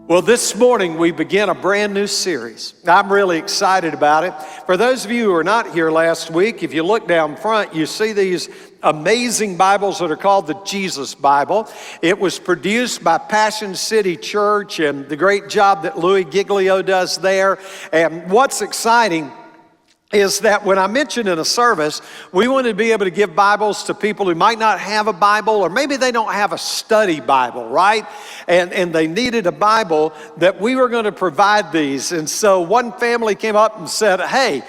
Well, this morning we begin a brand new series. I'm really excited about it. For those of you who were not here last week, if you look down front, you see these amazing Bibles that are called the Jesus Bible. It was produced by Passion City Church and the great job that Louis Giglio does there. And what's exciting is that when I mentioned in a service, we wanted to be able to give Bibles to people who might not have a Bible, or maybe they don't have a study Bible, right? And they needed a Bible, that we were going to provide these. And so one family came up and said, hey,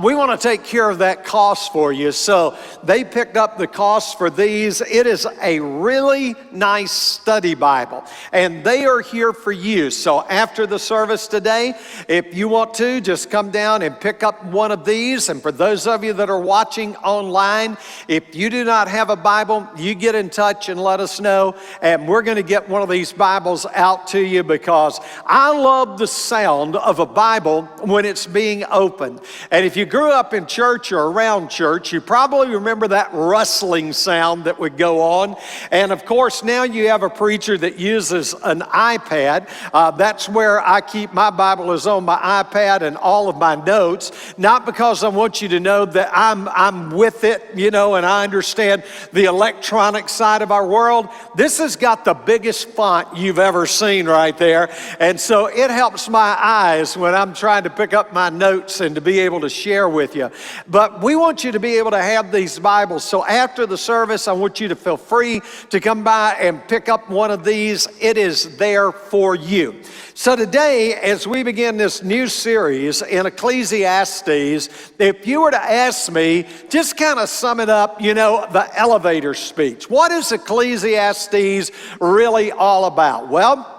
we want to take care of that cost for you. So they picked up the cost for these. It is a really nice study Bible, and they are here for you. So after the service today, if you want to, just come down and pick up one of these. And for those of you that are watching online, if you do not have a Bible, you get in touch and let us know, and we're going to get one of these Bibles out to you, because I love the sound of a Bible when it's being opened. And if you grew up in church or around church, you probably remember that rustling sound that would go on. And of course, now you have a preacher that uses an iPad. That's where I keep my Bible, is on my iPad and all of my notes. Not because I want you to know that I'm with it, you know, and I understand the electronic side of our world. This has got the biggest font you've ever seen right there. And so it helps my eyes when I'm trying to pick up my notes and to be able to share with you. But we want you to be able to have these Bibles. So after the service, I want you to feel free to come by and pick up one of these. It is there for you. So today, as we begin this new series in Ecclesiastes, if you were to ask me, just kind of sum it up, you know, the elevator speech. What is Ecclesiastes really all about? Well,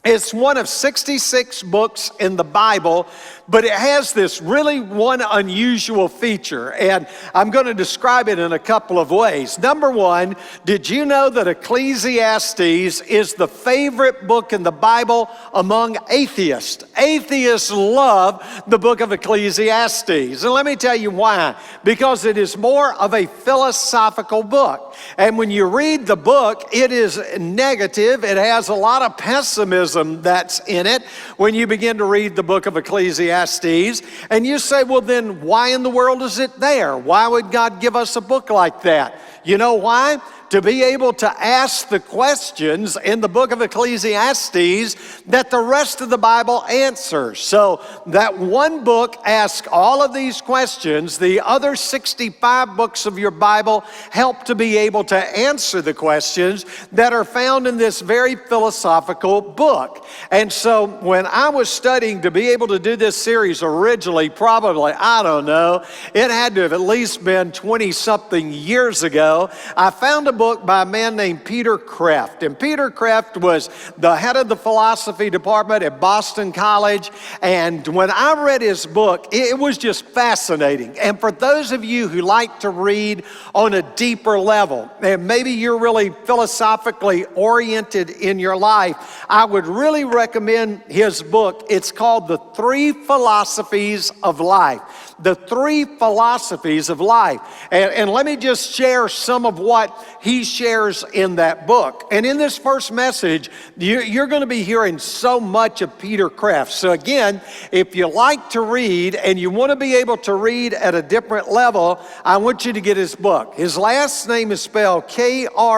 it's one of 66 books in the Bible, but it has this really one unusual feature, and I'm going to describe it in a couple of ways. Number one, did you know that Ecclesiastes is the favorite book in the Bible among atheists? Atheists love the book of Ecclesiastes, and let me tell you why. Because it is more of a philosophical book, and when you read the book, it is negative. It has a lot of pessimism that's in it when you begin to read the book of Ecclesiastes. And you say, well, then why in the world is it there? Why would God give us a book like that? You know why? To be able to ask the questions in the book of Ecclesiastes that the rest of the Bible answers. So that one book asks all of these questions. The other 65 books of your Bible help to be able to answer the questions that are found in this very philosophical book. And so when I was studying to be able to do this series originally, probably, I don't know, it had to have at least been 20-something years ago, I found a book by a man named Peter Kreeft. And Peter Kreeft was the head of the philosophy department at Boston College. And when I read his book, it was just fascinating. And for those of you who like to read on a deeper level, and maybe you're really philosophically oriented in your life, I would really recommend his book. It's called The Three Philosophies of Life. The Three Philosophies of Life. And let me just share some of what he shares in that book. And in this first message, you're going to be hearing so much of Peter Kreeft. So again, if you like to read and you want to be able to read at a different level, I want you to get his book. His last name is spelled Kreeft.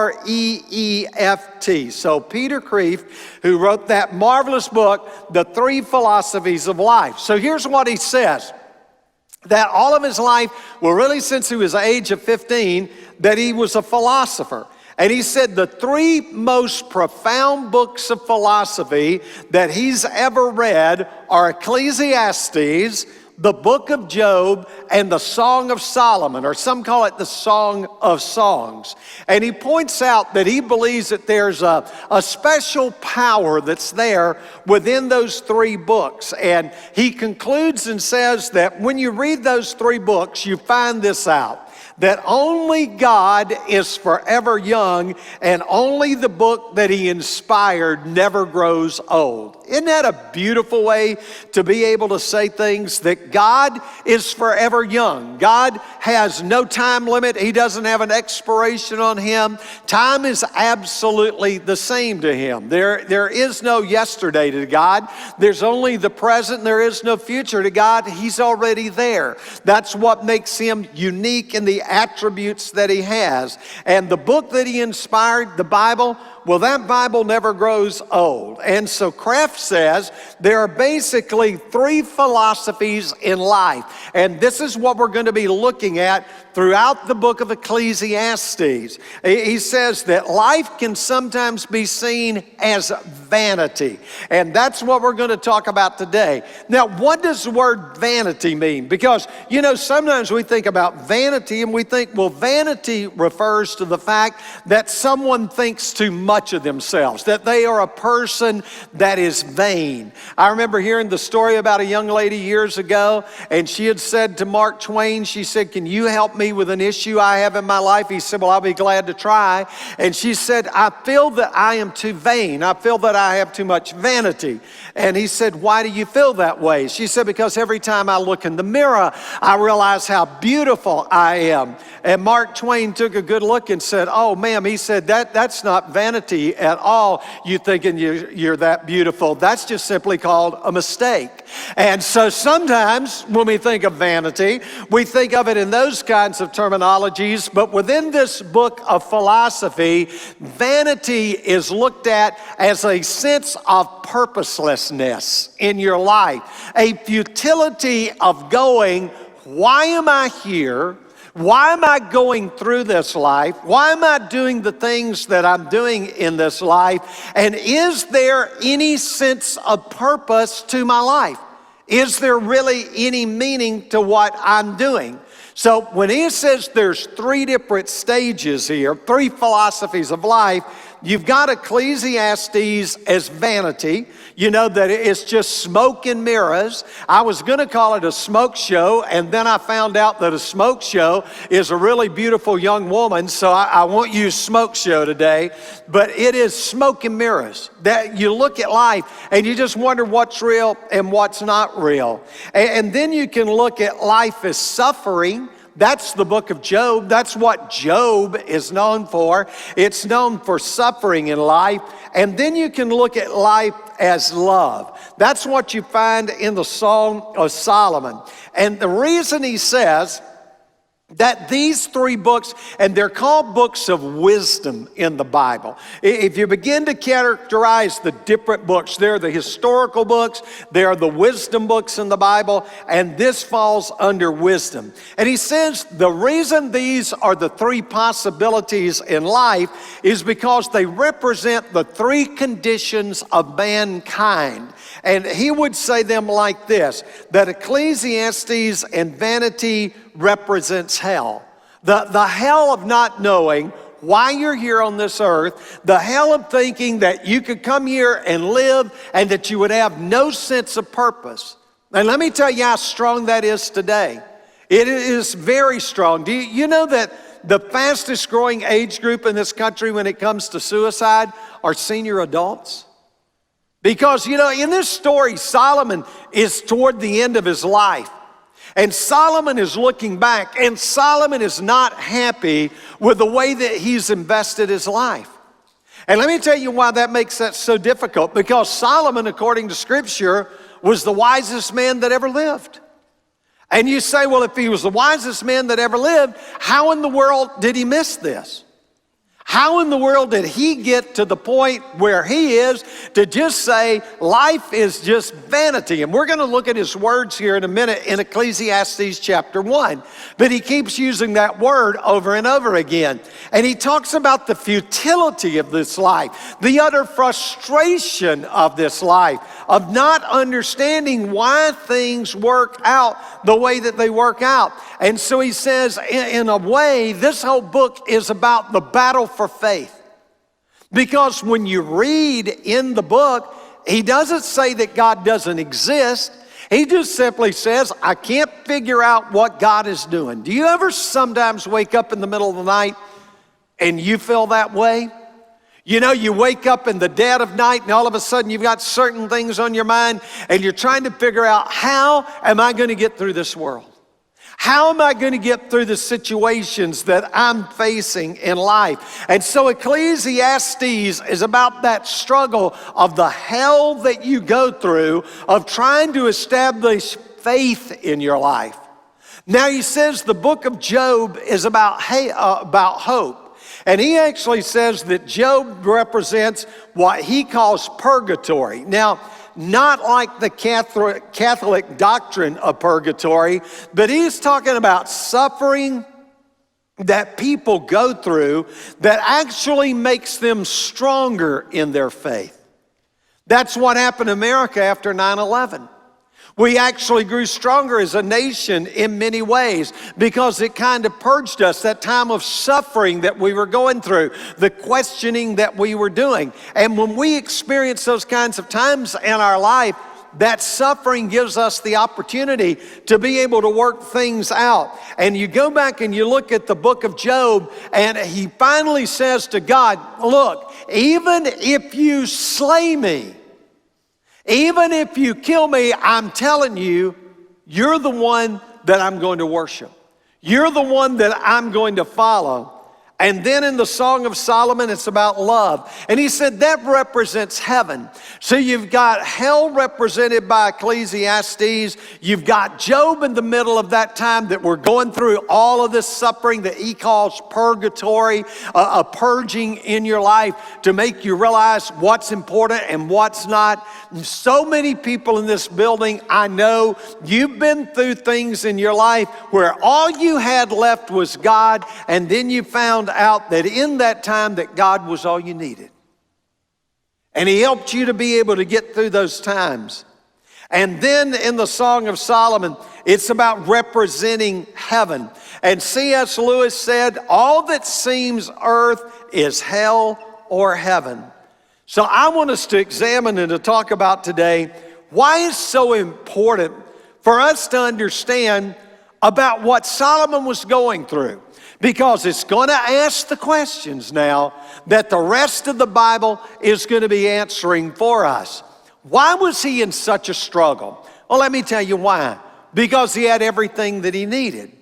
So Peter Kreeft, who wrote that marvelous book, The Three Philosophies of Life. So here's what he says. That all of his life, well, really since he was the age of 15, that he was a philosopher. And he said the three most profound books of philosophy that he's ever read are Ecclesiastes, the book of Job, and the Song of Solomon, or some call it the Song of Songs. And he points out that he believes that there's a special power that's there within those three books. And he concludes and says that when you read those three books, you find this out, that only God is forever young and only the book that he inspired never grows old. Isn't that a beautiful way to be able to say things? That God is forever young. God has no time limit. He doesn't have an expiration on him. Time is absolutely the same to him. There is no yesterday to God. There's only the present. There is no future to God. He's already there. That's what makes him unique in the attributes that he has. And the book that he inspired, the Bible, well, that Bible never grows old. And so Kraft says there are basically three philosophies in life. And this is what we're going to be looking at throughout the book of Ecclesiastes. He says that life can sometimes be seen as vanity. And that's what we're going to talk about today. Now, what does the word vanity mean? Because, you know, sometimes we think about vanity and we think, well, vanity refers to the fact that someone thinks too much of themselves, that they are a person that is vain. I remember hearing the story about a young lady years ago, and she had said to Mark Twain, she said, "Can you help me with an issue I have in my life?" He said, "Well, I'll be glad to try." And she said, "I feel that I am too vain. I feel that I have too much vanity." And he said, "Why do you feel that way?" She said, "Because every time I look in the mirror, I realize how beautiful I am." And Mark Twain took a good look and said, "Oh, ma'am," he said, that's not vanity at all. You thinking you're that beautiful. That's just simply called a mistake." And so sometimes when we think of vanity, we think of it in those kinds of terminologies, but within this book of philosophy, vanity is looked at as a sense of purposelessness in your life, a futility of going, why am I here? Why am I going through this life? Why am I doing the things that I'm doing in this life? And is there any sense of purpose to my life? Is there really any meaning to what I'm doing? So when he says there's three different stages here, three philosophies of life, you've got Ecclesiastes as vanity. You know that it's just smoke and mirrors. I was going to call it a smoke show, and then I found out that a smoke show is a really beautiful young woman, so I won't use smoke show today, but it is smoke and mirrors. That you look at life and you just wonder what's real and what's not real. And then you can look at life as suffering. That's the book of Job. That's what Job is known for. It's known for suffering in life. And then you can look at life as love. That's what you find in the Song of Solomon. And the reason he says that these three books, and they're called books of wisdom in the Bible. If you begin to characterize the different books, they're the historical books, they're the wisdom books in the Bible, and this falls under wisdom. And he says the reason these are the three possibilities in life is because they represent the three conditions of mankind. And he would say them like this, that Ecclesiastes and vanity represents hell. The hell of not knowing why you're here on this earth, the hell of thinking that you could come here and live and that you would have no sense of purpose. And let me tell you how strong that is today. It is very strong. Do you know that the fastest growing age group in this country when it comes to suicide are senior adults? Because, you know, in this story, Solomon is toward the end of his life. And Solomon is looking back, and Solomon is not happy with the way that he's invested his life. And let me tell you why that makes that so difficult. Because Solomon, according to Scripture, was the wisest man that ever lived. And you say, well, if he was the wisest man that ever lived, how in the world did he miss this? How in the world did he get to the point where he is to just say life is just vanity? And we're going to look at his words here in a minute in Ecclesiastes chapter 1. But he keeps using that word over and over again. And he talks about the futility of this life, the utter frustration of this life, of not understanding why things work out the way that they work out. And so he says, in a way, this whole book is about the battle for faith. Because when you read in the book, he doesn't say that God doesn't exist. He just simply says, I can't figure out what God is doing. Do you ever sometimes wake up in the middle of the night and you feel that way? You know, you wake up in the dead of night and all of a sudden you've got certain things on your mind and you're trying to figure out, how am I going to get through this world? How am I going to get through the situations that I'm facing in life? And so Ecclesiastes is about that struggle of the hell that you go through of trying to establish faith in your life. Now he says the book of Job is about hope. And he actually says that Job represents what he calls purgatory. Now, not like the Catholic doctrine of purgatory, but he's talking about suffering that people go through that actually makes them stronger in their faith. That's what happened in America after 9/11. We actually grew stronger as a nation in many ways because it kind of purged us, that time of suffering that we were going through, the questioning that we were doing. And when we experience those kinds of times in our life, that suffering gives us the opportunity to be able to work things out. And you go back and you look at the book of Job, and he finally says to God, look, even if you slay me, even if you kill me, I'm telling you, you're the one that I'm going to worship. You're the one that I'm going to follow. And then in the Song of Solomon, it's about love. And he said that represents heaven. So you've got hell represented by Ecclesiastes. You've got Job in the middle of that time that we're going through all of this suffering that he calls purgatory, a purging in your life to make you realize what's important and what's not. So many people in this building, I know you've been through things in your life where all you had left was God, and then you found out that in that time that God was all you needed. And he helped you to be able to get through those times. And then in the Song of Solomon, it's about representing heaven. And C.S. Lewis said, all that seems earth is hell or heaven. So I want us to examine and to talk about today why it's so important for us to understand about what Solomon was going through. Because it's going to ask the questions now that the rest of the Bible is going to be answering for us. Why was he in such a struggle? Well, let me tell you why. Because he had everything that he needed.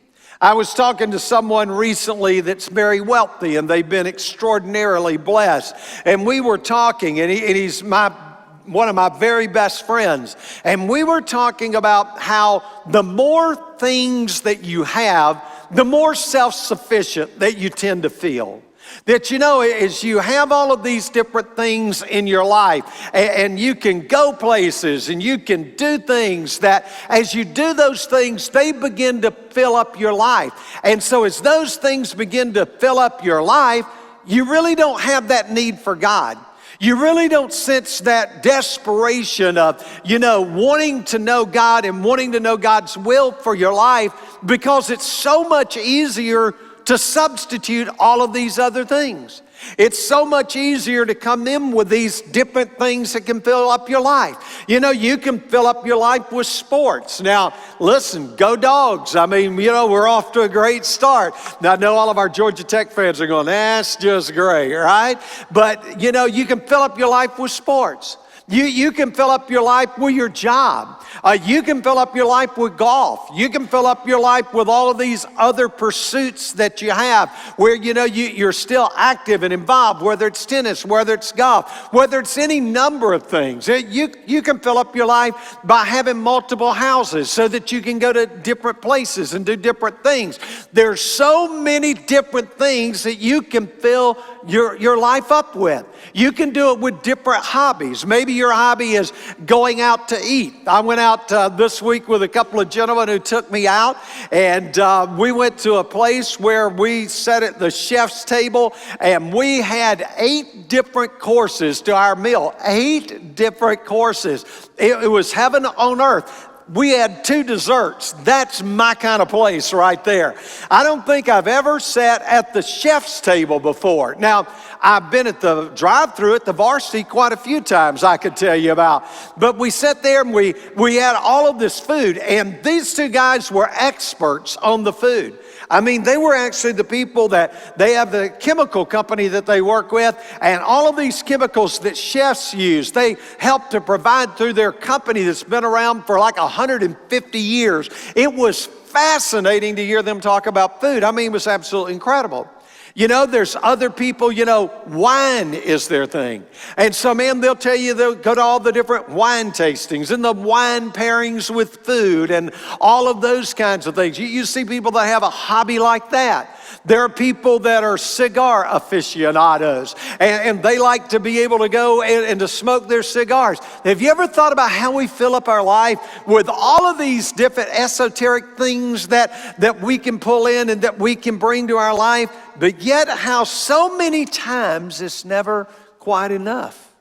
I was talking to someone recently that's very wealthy, and they've been extraordinarily blessed. And we were talking, and he's one of my very best friends. And we were talking about how the more things that you have, the more self-sufficient that you tend to feel. That, you know, as you have all of these different things in your life, and you can go places and you can do things, that as you do those things, they begin to fill up your life. And so as those things begin to fill up your life, you really don't have that need for God. You really don't sense that desperation of, wanting to know God and wanting to know God's will for your life, because it's so much easier to substitute all of these other things. It's so much easier to come in with these different things that can fill up your life. You can fill up your life with sports. Now, listen, go Dogs. I mean, we're off to a great start. Now, I know all of our Georgia Tech fans are going, that's just great, right? But, you can fill up your life with sports. You can fill up your life with your job. You can fill up your life with golf. You can fill up your life with all of these other pursuits that you have where, you're still active and involved, whether it's tennis, whether it's golf, whether it's any number of things. You can fill up your life by having multiple houses so that you can go to different places and do different things. There's so many different things that you can fill your life up with. You can do it with different hobbies. Maybe your hobby is going out to eat. I went out this week with a couple of gentlemen who took me out, and we went to a place where we sat at the chef's table, and we had 8 different courses to our meal. 8 different courses. It was heaven on earth. we had 2 desserts. That's my kind of place right there. I don't think I've ever sat at the chef's table before. Now, I've been at the drive-thru at the Varsity quite a few times, I could tell you about. But we sat there and we had all of this food, and these 2 guys were experts on the food. I mean, they were actually the people that they have the chemical company that they work with, and all of these chemicals that chefs use, they help to provide through their company that's been around for like 150 years. It was fascinating to hear them talk about food. I mean, it was absolutely incredible. You know, there's other people, you know, wine is their thing. And so, man, they'll tell you they'll go to all the different wine tastings and the wine pairings with food and all of those kinds of things. You see people that have a hobby like that. There are people that are cigar aficionados, and they like to be able to go and to smoke their cigars. Have you ever thought about how we fill up our life with all of these different esoteric things that we can pull in and that we can bring to our life, but yet how so many times it's never quite enough?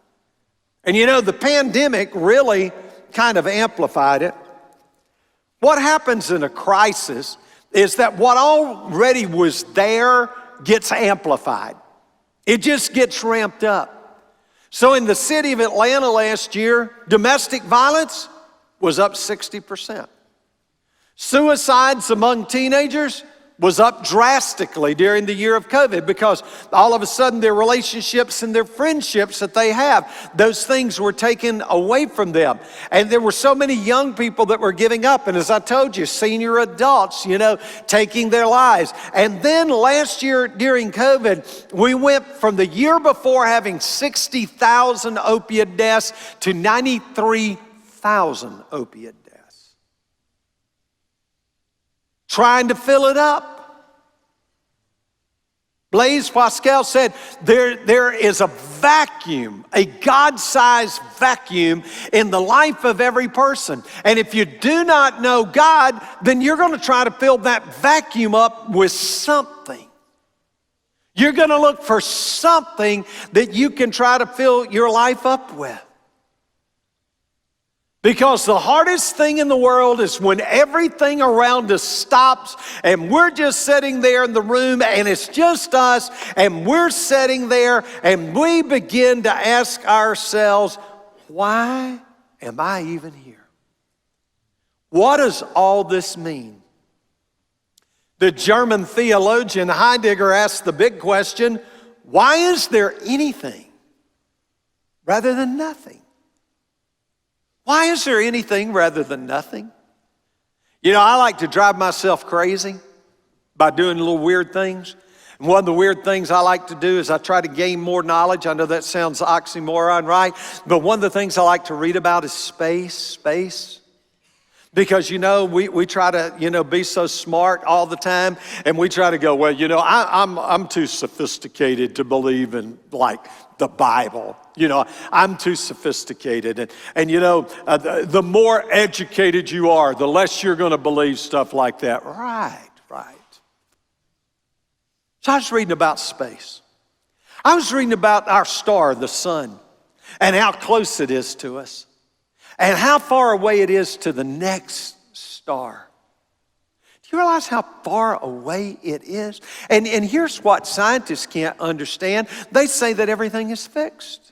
And you know, the pandemic really kind of amplified it. What happens in a crisis is that what already was there gets amplified. It just gets ramped up. So in the city of Atlanta last year, domestic violence was up 60%. Suicides among teenagers was up drastically during the year of COVID, because all of a sudden their relationships and their friendships that they have, those things were taken away from them. And there were so many young people that were giving up. And as I told you, senior adults, you know, taking their lives. And then last year during COVID, we went from the year before having 60,000 opiate deaths to 93,000 opiate deaths. Trying to fill it up. Blaise Pascal said there is a vacuum, a God-sized vacuum in the life of every person. And if you do not know God, then you're going to try to fill that vacuum up with something. You're going to look for something that you can try to fill your life up with. Because the hardest thing in the world is when everything around us stops and we're just sitting there in the room and it's just us, and we're sitting there and we begin to ask ourselves, why am I even here? What does all this mean? The German theologian Heidegger asked the big question, why is there anything rather than nothing? Why is there anything rather than nothing? You know, I like to drive myself crazy by doing little weird things. And one of the weird things I like to do is I try to gain more knowledge. I know that sounds oxymoron, right? But one of the things I like to read about is space. Because, you know, we try to, you know, be so smart all the time, and we try to go, well, you know, I'm too sophisticated to believe in, like, the Bible. You know, I'm too sophisticated. And you know, the more educated you are, the less you're going to believe stuff like that. Right. So I was reading about space. I was reading about our star, the sun, and how close it is to us, and how far away it is to the next star. Do you realize how far away it is? And here's what scientists can't understand. They say that everything is fixed.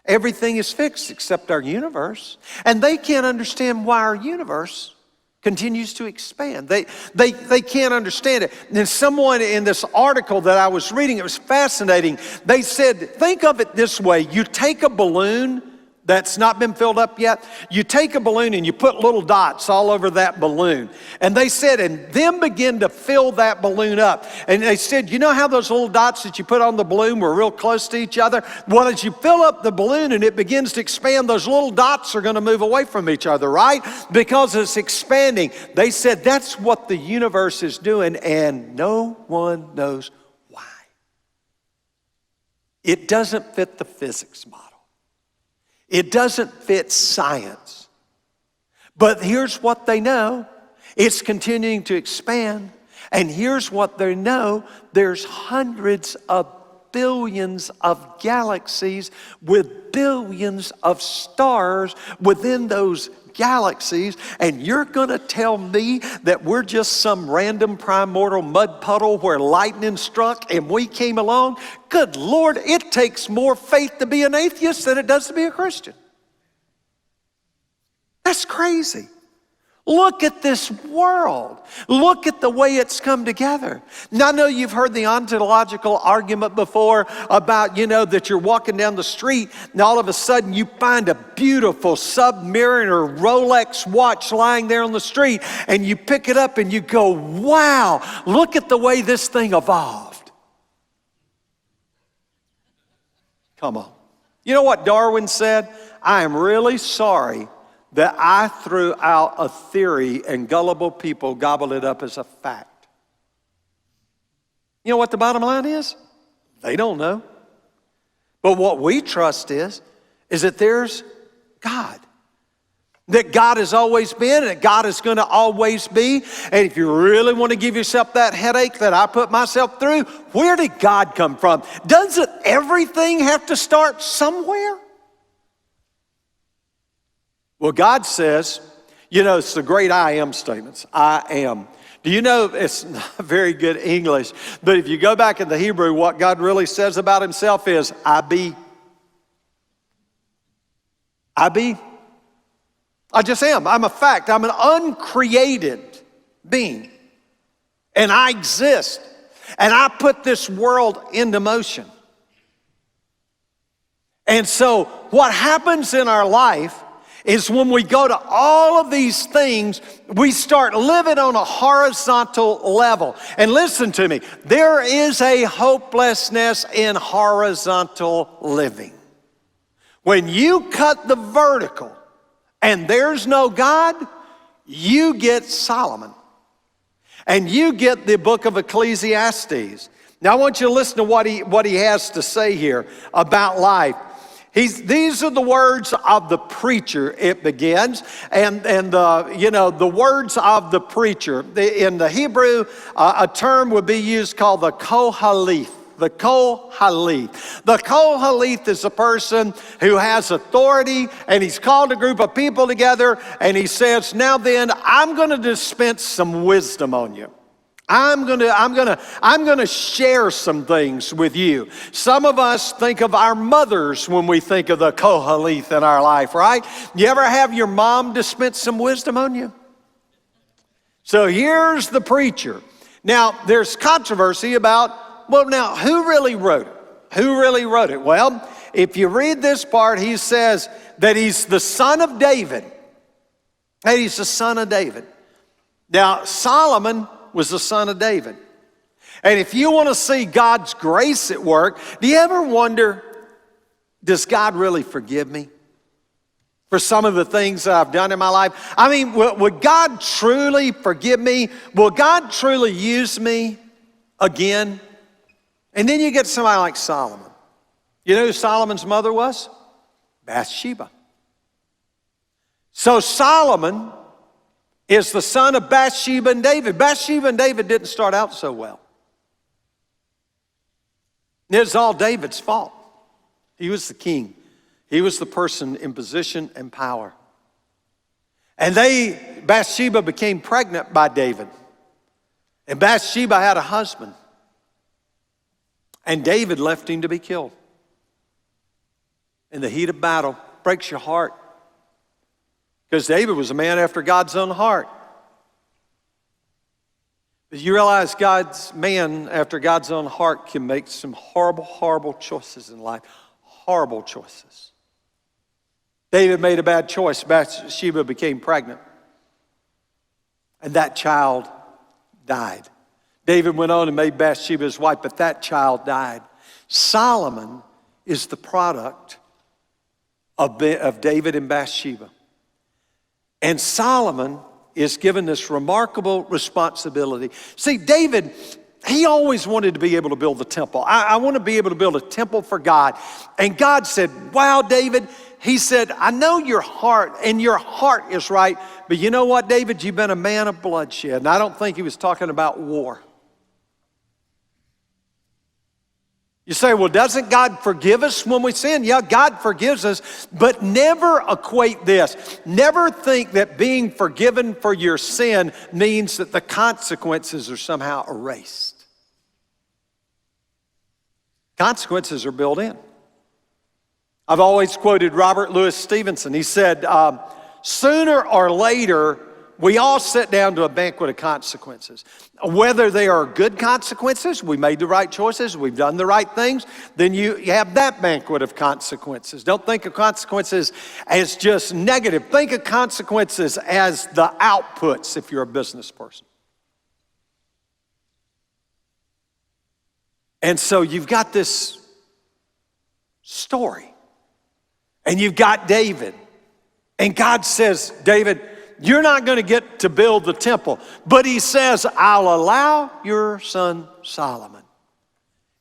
Everything is fixed except our universe. And they can't understand why our universe continues to expand. They can't understand it. And someone in this article that I was reading, it was fascinating. They said, think of it this way. You take a balloon that's not been filled up yet. You take a balloon and you put little dots all over that balloon. And they said, and then begin to fill that balloon up. And they said, you know how those little dots that you put on the balloon were real close to each other? Well, as you fill up the balloon and it begins to expand, those little dots are going to move away from each other, right? Because it's expanding. They said that's what the universe is doing, and no one knows why. It doesn't fit the physics model. It doesn't fit science. But here's what they know. It's continuing to expand. And here's what they know. There's hundreds of billions of galaxies with billions of stars within those galaxies, and you're going to tell me that we're just some random primordial mud puddle where lightning struck and we came along? Good Lord, it takes more faith to be an atheist than it does to be a Christian. That's crazy. Look at this world. Look at the way it's come together. Now, I know you've heard the ontological argument before about, that you're walking down the street and all of a sudden you find a beautiful Submariner Rolex watch lying there on the street and you pick it up and you go, wow, look at the way this thing evolved. Come on. You know what Darwin said? I am really sorry that I threw out a theory and gullible people gobbled it up as a fact. You know what the bottom line is? They don't know. But what we trust is that there's God. That God has always been and that God is going to always be. And if you really want to give yourself that headache that I put myself through, where did God come from? Doesn't everything have to start somewhere? Well, God says, it's the great I am statements. I am. Do you know, it's not very good English, but if you go back in the Hebrew, what God really says about himself is, I be. I be. I just am. I'm a fact. I'm an uncreated being. And I exist. And I put this world into motion. And so what happens in our life is when we go to all of these things, we start living on a horizontal level. And listen to me, there is a hopelessness in horizontal living. When you cut the vertical and there's no God, you get Solomon. And you get the book of Ecclesiastes. Now I want you to listen to what he has to say here about life. These are the words of the preacher, it begins, and the words of the preacher. In the Hebrew, a term would be used called the Kohalith. The Kohalith. The Kohalith is a person who has authority, and he's called a group of people together, and he says, now then, I'm going to dispense some wisdom on you. I'm gonna share some things with you. Some of us think of our mothers when we think of the Kohalith in our life, right? You ever have your mom dispense some wisdom on you? So here's the preacher. Now, there's controversy about, who really wrote it? Who really wrote it? Well, if you read this part, he says that he's the son of David. That he's the son of David. Now, Solomon was the son of David. And if you want to see God's grace at work, do you ever wonder, does God really forgive me for some of the things that I've done in my life? I mean, would God truly forgive me? Will God truly use me again? And then you get somebody like Solomon. You know who Solomon's mother was? Bathsheba. So Solomon is the son of Bathsheba and David. Bathsheba and David didn't start out so well. It's all David's fault. He was the king. He was the person in position and power. And Bathsheba became pregnant by David. And Bathsheba had a husband. And David left him to be killed. In the heat of battle, breaks your heart. Because David was a man after God's own heart. But you realize God's man after God's own heart can make some horrible, horrible choices in life. Horrible choices. David made a bad choice. Bathsheba became pregnant. And that child died. David went on and made Bathsheba his wife, but that child died. Solomon is the product of David and Bathsheba. And Solomon is given this remarkable responsibility. See, David, he always wanted to be able to build the temple. I want to be able to build a temple for God. And God said, wow, David, he said, I know your heart, and your heart is right. But you know what, David? You've been a man of bloodshed. And I don't think he was talking about war. You say, well, doesn't God forgive us when we sin? Yeah, God forgives us, but never equate this. Never think that being forgiven for your sin means that the consequences are somehow erased. Consequences are built in. I've always quoted Robert Louis Stevenson. He said, sooner or later, we all sit down to a banquet of consequences. Whether they are good consequences, we made the right choices, we've done the right things, then you have that banquet of consequences. Don't think of consequences as just negative. Think of consequences as the outputs if you're a business person. And so you've got this story, and you've got David, and God says, David, you're not going to get to build the temple. But he says, I'll allow your son Solomon.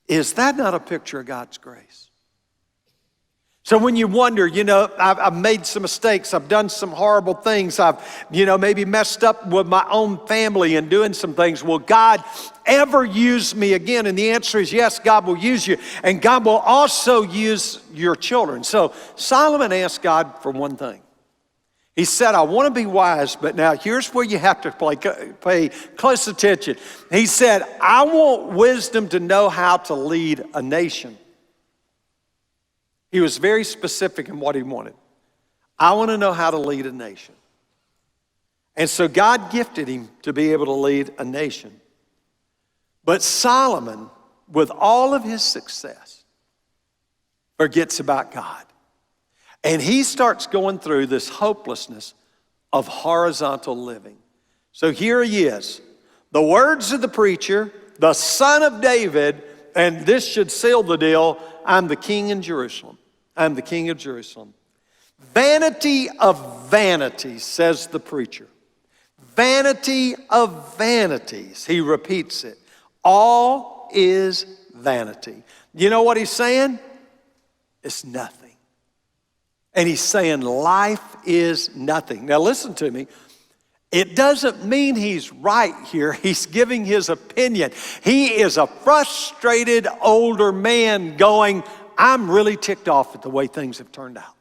Is that not a picture of God's grace? So when you wonder, I've made some mistakes. I've done some horrible things. I've, maybe messed up with my own family and doing some things. Will God ever use me again? And the answer is yes, God will use you. And God will also use your children. So Solomon asked God for one thing. He said, I want to be wise, but now here's where you have to pay close attention. He said, I want wisdom to know how to lead a nation. He was very specific in what he wanted. I want to know how to lead a nation. And so God gifted him to be able to lead a nation. But Solomon, with all of his success, forgets about God. And he starts going through this hopelessness of horizontal living. So here he is, the words of the preacher, the son of David, and this should seal the deal, I'm the king in Jerusalem. I'm the king of Jerusalem. Vanity of vanities, says the preacher. Vanity of vanities, he repeats it. All is vanity. You know what he's saying? It's nothing. And he's saying life is nothing. Now listen to me. It doesn't mean he's right here. He's giving his opinion. He is a frustrated older man going, I'm really ticked off at the way things have turned out.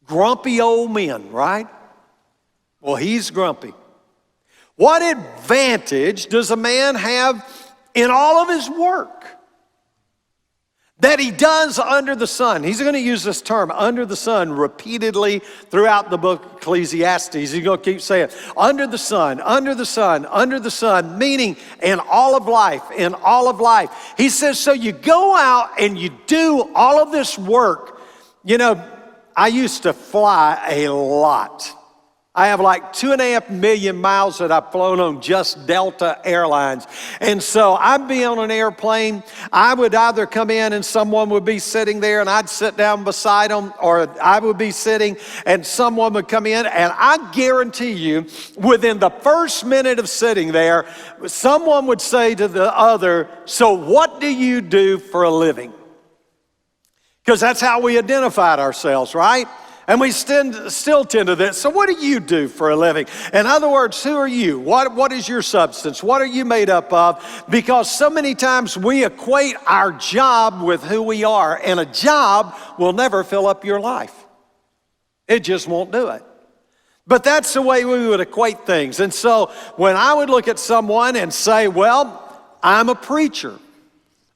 Grumpy old men, right? Well, he's grumpy. What advantage does a man have in all of his work that he does under the sun? He's going to use this term, under the sun, repeatedly throughout the book of Ecclesiastes. He's going to keep saying, under the sun, under the sun, under the sun, meaning in all of life, in all of life. He says, so you go out and you do all of this work. I used to fly a lot. I have like 2.5 million miles that I've flown on just Delta Airlines. And so I'd be on an airplane. I would either come in and someone would be sitting there and I'd sit down beside them, or I would be sitting and someone would come in, and I guarantee you within the first minute of sitting there, someone would say to the other, so what do you do for a living? Because that's how we identified ourselves, right? And we still tend to this. So what do you do for a living? In other words, who are you? What is your substance? What are you made up of? Because so many times we equate our job with who we are, and a job will never fill up your life. It just won't do it. But that's the way we would equate things. And so when I would look at someone and say, well, I'm a preacher,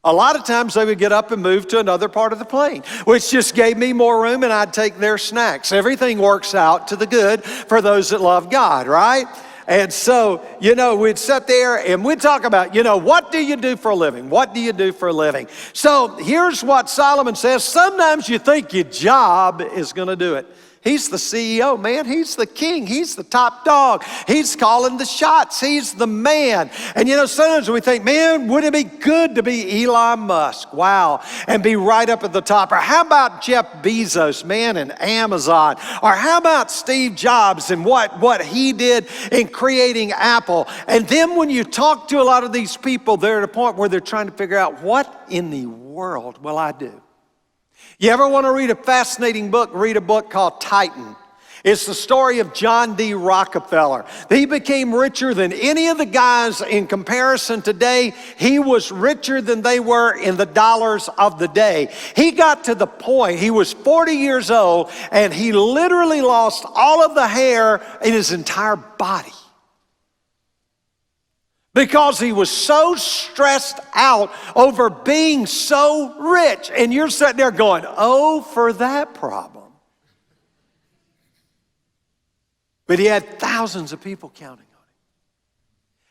a lot of times they would get up and move to another part of the plane, which just gave me more room, and I'd take their snacks. Everything works out to the good for those that love God, right? And so, we'd sit there and we'd talk about, what do you do for a living? What do you do for a living? So here's what Solomon says. Sometimes you think your job is going to do it. He's the CEO, man. He's the king. He's the top dog. He's calling the shots. He's the man. And sometimes we think, man, wouldn't it be good to be Elon Musk? Wow. And be right up at the top. Or how about Jeff Bezos, man, and Amazon? Or how about Steve Jobs and what he did in creating Apple? And then when you talk to a lot of these people, they're at a point where they're trying to figure out, what in the world will I do? You ever want to read a fascinating book? Read a book called Titan. It's the story of John D. Rockefeller. He became richer than any of the guys in comparison today. He was richer than they were in the dollars of the day. He got to the point, he was 40 years old, and he literally lost all of the hair in his entire body, because he was so stressed out over being so rich. And you're sitting there going, oh, for that problem. But he had thousands of people counting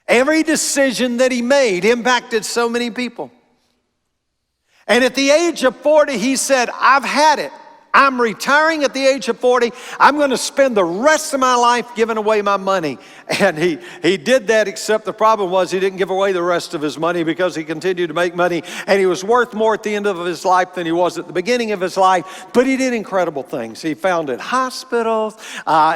on him. Every decision that he made impacted so many people. And at the age of 40, he said, I've had it. I'm retiring at the age of 40. I'm going to spend the rest of my life giving away my money. And he did that, except the problem was he didn't give away the rest of his money, because he continued to make money. And he was worth more at the end of his life than he was at the beginning of his life. But he did incredible things. He founded hospitals.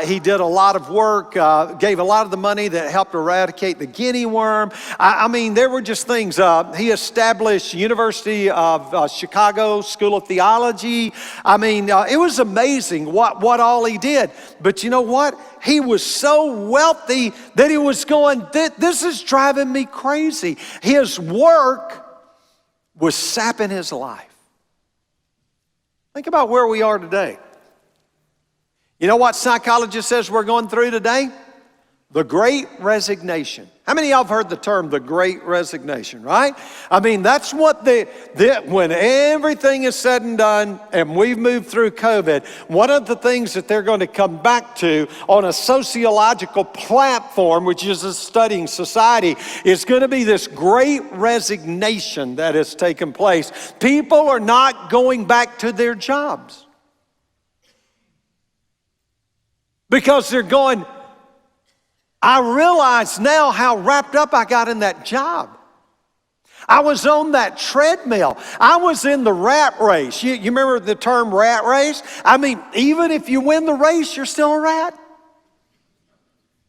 He did a lot of work, gave a lot of the money that helped eradicate the guinea worm. I mean, there were just things. He established University of Chicago School of Theology. I mean, it was amazing what all he did. But you know what? He was so wealthy that he was going, this is driving me crazy. His work was sapping his life. Think about where we are today. You know what psychologist says we're going through today? The Great Resignation. How many of y'all have heard the term the Great Resignation, right? I mean, that's what when everything is said and done and we've moved through COVID, one of the things that they're going to come back to on a sociological platform, which is a studying society, is going to be this great resignation that has taken place. People are not going back to their jobs because they're going, I realize now how wrapped up I got in that job. I was on that treadmill. I was in the rat race. You remember the term rat race? I mean, even if you win the race, you're still a rat.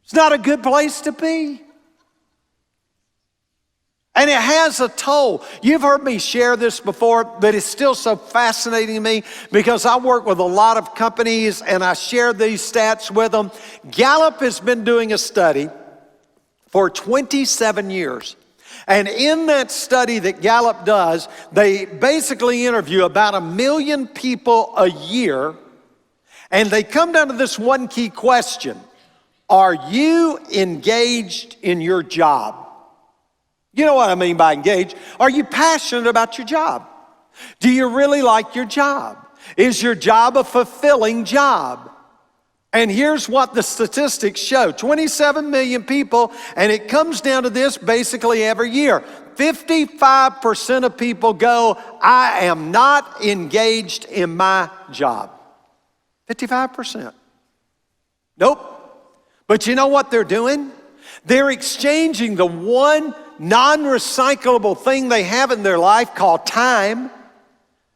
It's not a good place to be. And it has a toll. You've heard me share this before, but it's still so fascinating to me because I work with a lot of companies and I share these stats with them. Gallup has been doing a study for 27 years. And in that study that Gallup does, they basically interview about 1 million people a year, and they come down to this one key question: are you engaged in your job? You know what I mean by engaged. Are you passionate about your job? Do you really like your job? Is your job a fulfilling job? And here's what the statistics show. 27 million people, and it comes down to this basically every year. 55% of people go, I am not engaged in my job. 55%. Nope. But you know what they're doing? They're exchanging the one non-recyclable thing they have in their life called time.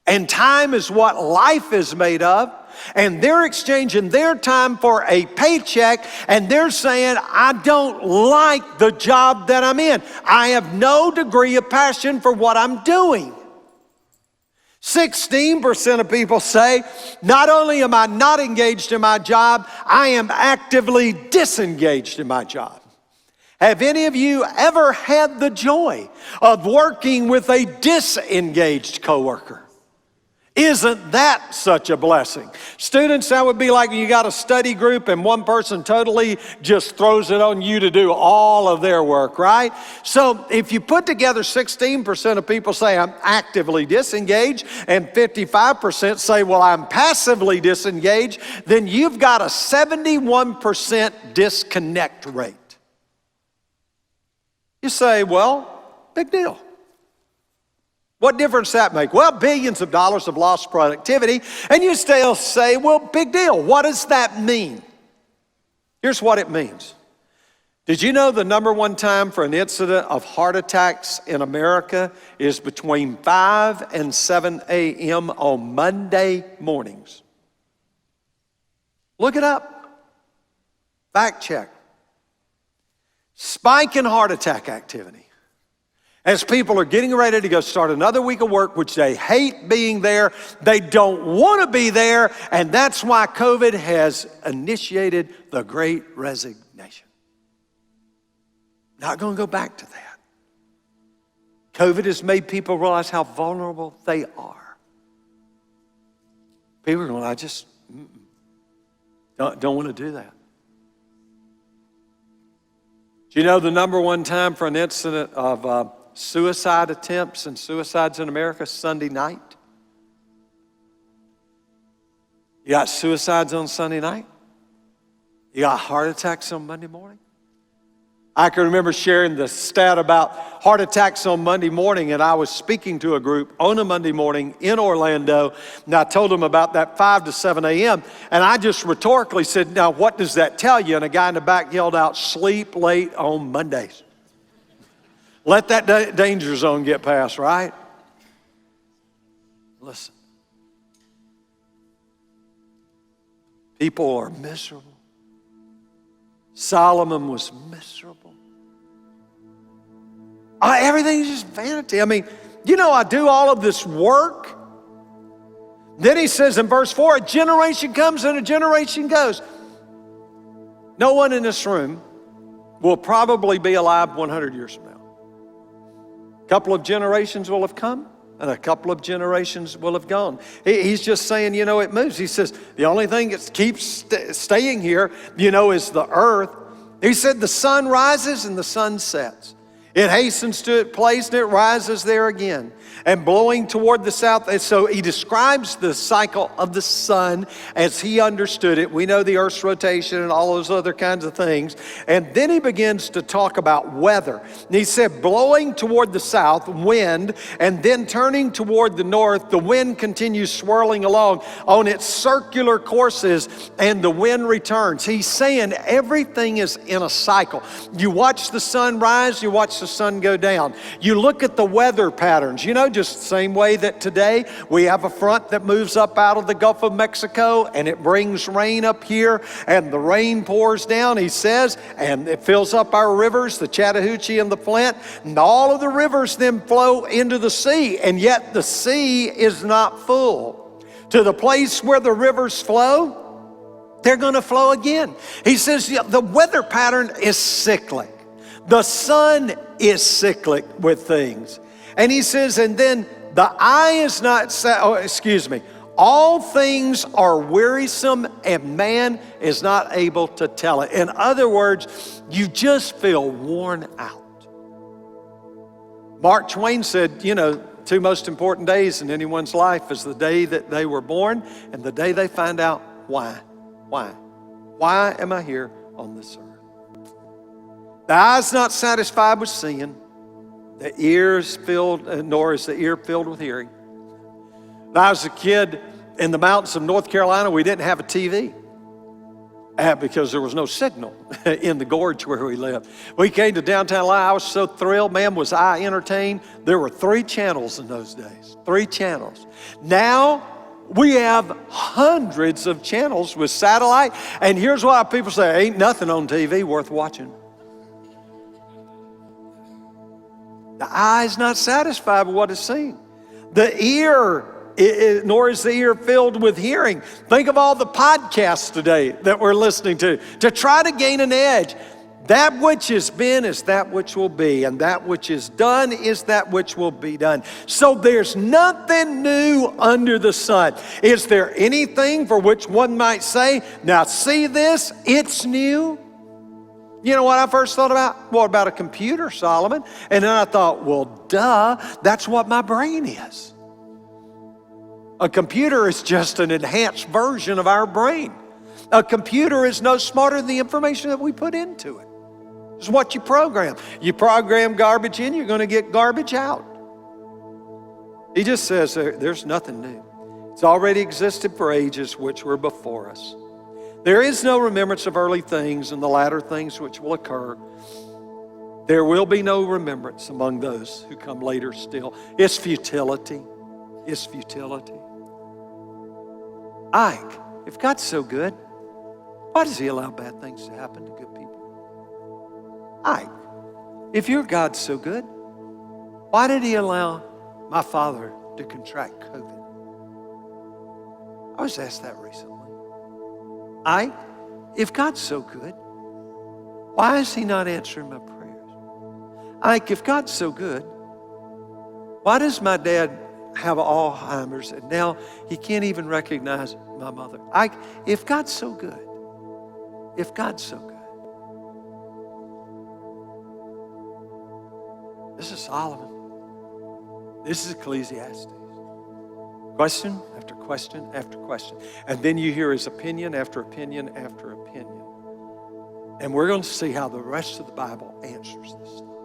And time is what life is made of. And they're exchanging their time for a paycheck, and they're saying, I don't like the job that I'm in. I have no degree of passion for what I'm doing. 16% of people say, not only am I not engaged in my job, I am actively disengaged in my job. Have any of you ever had the joy of working with a disengaged coworker? Isn't that such a blessing? Students, that would be like you got a study group and one person totally just throws it on you to do all of their work, right? So if you put together 16% of people say I'm actively disengaged and 55% say, well, I'm passively disengaged, then you've got a 71% disconnect rate. You say, well, big deal. What difference does that make? Well, billions of dollars of lost productivity. And you still say, well, big deal. What does that mean? Here's what it means. Did you know the number one time for an incident of heart attacks in America is between 5 and 7 a.m. on Monday mornings? Look it up. Fact check. Spike in heart attack activity. As people are getting ready to go start another week of work, which they hate being there, they don't want to be there, and that's why COVID has initiated the Great Resignation. Not going to go back to that. COVID has made people realize how vulnerable they are. People are going, I just don't want to do that. Do you know the number one time for an incident of suicide attempts and suicides in America? Sunday night. You got suicides on Sunday night. You got heart attacks on Monday morning. I can remember sharing the stat about heart attacks on Monday morning, and I was speaking to a group on a Monday morning in Orlando, and I told them about that 5 to 7 a.m., and I just rhetorically said, now what does that tell you? And a guy in the back yelled out, sleep late on Mondays. Let that danger zone get past, right? Listen. People are miserable. Solomon was miserable. Everything's just vanity. I mean, I do all of this work. Then he says in verse 4, a generation comes and a generation goes. No one in this room will probably be alive 100 years from now. A couple of generations will have come, and a couple of generations will have gone. He's just saying, it moves. He says, the only thing that keeps staying here, is the earth. He said, the sun rises and the sun sets. It hastens to its place and it rises there again. And blowing toward the south. And so he describes the cycle of the sun as he understood it. We know the earth's rotation and all those other kinds of things. And then he begins to talk about weather. And he said, blowing toward the south, wind, and then turning toward the north, the wind continues swirling along on its circular courses, and the wind returns. He's saying everything is in a cycle. You watch the sun rise, you watch the sun go down. You look at the weather patterns, just the same way that today we have a front that moves up out of the Gulf of Mexico and it brings rain up here and the rain pours down, he says, and it fills up our rivers, the Chattahoochee and the Flint, and all of the rivers then flow into the sea, and yet the sea is not full. To the place where the rivers flow, they're going to flow again. He says the weather pattern is cyclic. The sun is cyclic with things. And he says, and then the eye is not, all things are wearisome and man is not able to tell it. In other words, you just feel worn out. Mark Twain said, two most important days in anyone's life is the day that they were born and the day they find out why. Why am I here on this earth? The eye's not satisfied with seeing. The ear's filled, nor is the ear filled with hearing. When I was a kid in the mountains of North Carolina, we didn't have a TV because there was no signal in the gorge where we lived. We came to downtown Atlanta. I was so thrilled. Man, was I entertained. There were 3 channels in those days. 3 channels. Now, we have hundreds of channels with satellite. And here's why people say, ain't nothing on TV worth watching. The eye's not satisfied with what it's seen. The ear, nor is the ear filled with hearing. Think of all the podcasts today that we're listening to try to gain an edge. That which has been is that which will be, and that which is done is that which will be done. So there's nothing new under the sun. Is there anything for which one might say, now see this, it's new? You know what I first thought about? What about a computer, Solomon? And then I thought, well, duh, that's what my brain is. A computer is just an enhanced version of our brain. A computer is no smarter than the information that we put into it. It's what you program. You program garbage in, you're going to get garbage out. He just says there's nothing new. It's already existed for ages which were before us. There is no remembrance of early things and the latter things which will occur. There will be no remembrance among those who come later still. It's futility. It's futility. Ike, if God's so good, why does he allow bad things to happen to good people? Ike, if your God's so good, Why did he allow my father to contract COVID? I was asked that recently. Ike, if God's so good, why is he not answering my prayers? Ike, if God's so good, why does my dad have Alzheimer's and now he can't even recognize my mother? Ike, if God's so good, if God's so good. This is Solomon. This is Ecclesiastes. Question after question after question. And then you hear his opinion after opinion after opinion. And we're going to see how the rest of the Bible answers this stuff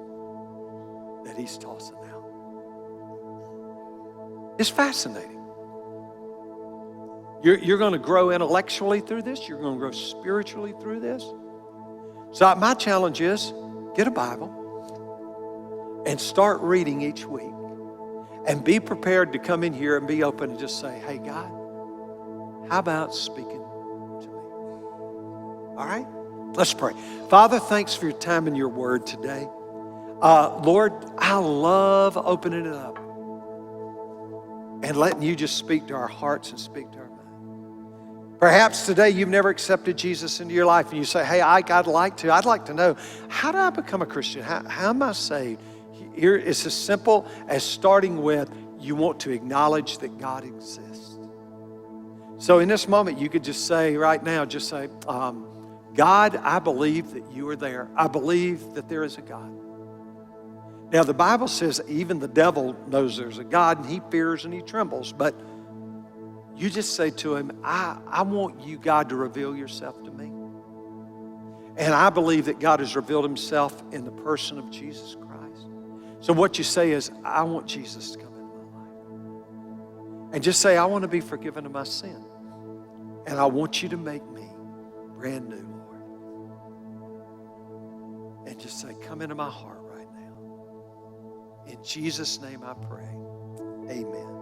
that he's tossing out. It's fascinating. You're going to grow intellectually through this. You're going to grow spiritually through this. So my challenge is, get a Bible and start reading each week. And be prepared to come in here and be open and just say, hey, God, how about speaking to me? All right? Let's pray. Father, thanks for your time and your word today. Lord, I love opening it up and letting you just speak to our hearts and speak to our minds. Perhaps today you've never accepted Jesus into your life and you say, hey, Ike, I'd like to know, how do I become a Christian? How am I saved? Here, it's as simple as starting with, you want to acknowledge that God exists. So in this moment, you could just say right now, God, I believe that you are there. I believe that there is a God. Now, the Bible says even the devil knows there's a God and he fears and he trembles. But you just say to him, I want you, God, to reveal yourself to me. And I believe that God has revealed himself in the person of Jesus Christ. So what you say is, I want Jesus to come into my life. And just say, I want to be forgiven of my sin. And I want you to make me brand new, Lord. And just say, come into my heart right now. In Jesus' name I pray. Amen.